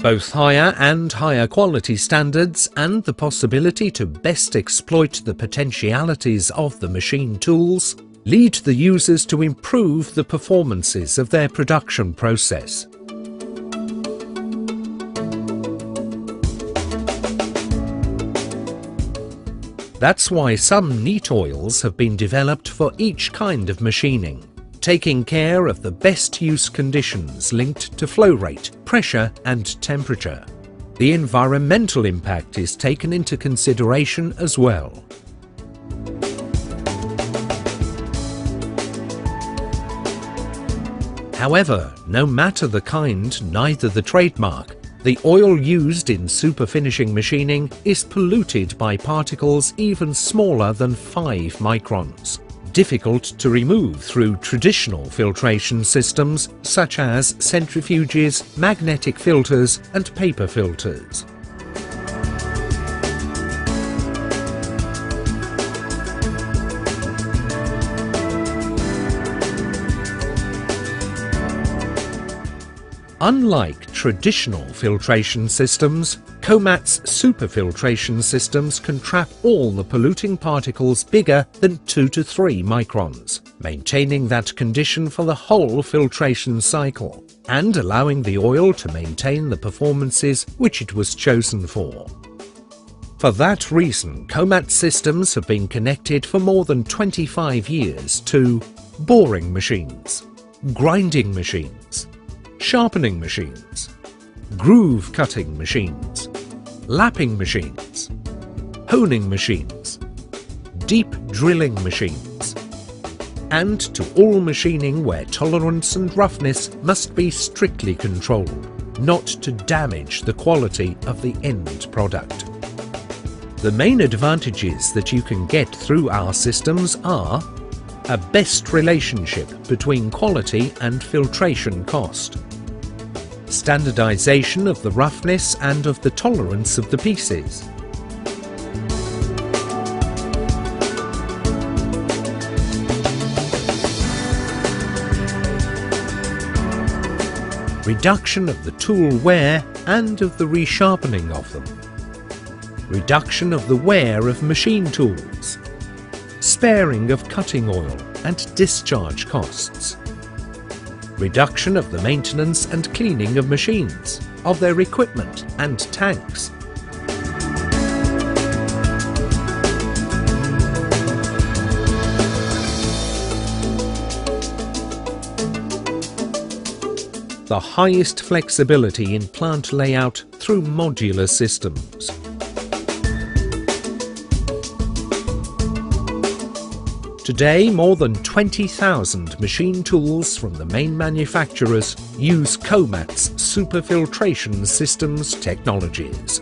Both higher and higher quality standards and the possibility to best exploit the potentialities of the machine tools lead the users to improve the performances of their production process. That's why some neat oils have been developed for each kind of machining, taking care of the best use conditions linked to flow rate, pressure and temperature. The environmental impact is taken into consideration as well. However, no matter the kind, neither the trademark, the oil used in superfinishing machining is polluted by particles even smaller than 5 microns, difficult to remove through traditional filtration systems such as centrifuges, magnetic filters and paper filters. Unlike traditional filtration systems, COMAT's superfiltration systems can trap all the polluting particles bigger than 2 to 3 microns, maintaining that condition for the whole filtration cycle, and allowing the oil to maintain the performances which it was chosen for. For that reason, COMAT systems have been connected for more than 25 years to boring machines, grinding machines, sharpening machines, groove cutting machines, lapping machines, honing machines, deep drilling machines, and to all machining where tolerance and roughness must be strictly controlled, not to damage the quality of the end product. The main advantages that you can get through our systems are a best relationship between quality and filtration cost, standardization of the roughness and of the tolerance of the pieces, reduction of the tool wear and of the resharpening of them, reduction of the wear of machine tools, sparing of cutting oil and discharge costs, reduction of the maintenance and cleaning of machines, of their equipment and tanks. The highest flexibility in plant layout through modular systems. Today, more than 20,000 machine tools from the main manufacturers use COMAT's superfiltration systems technologies.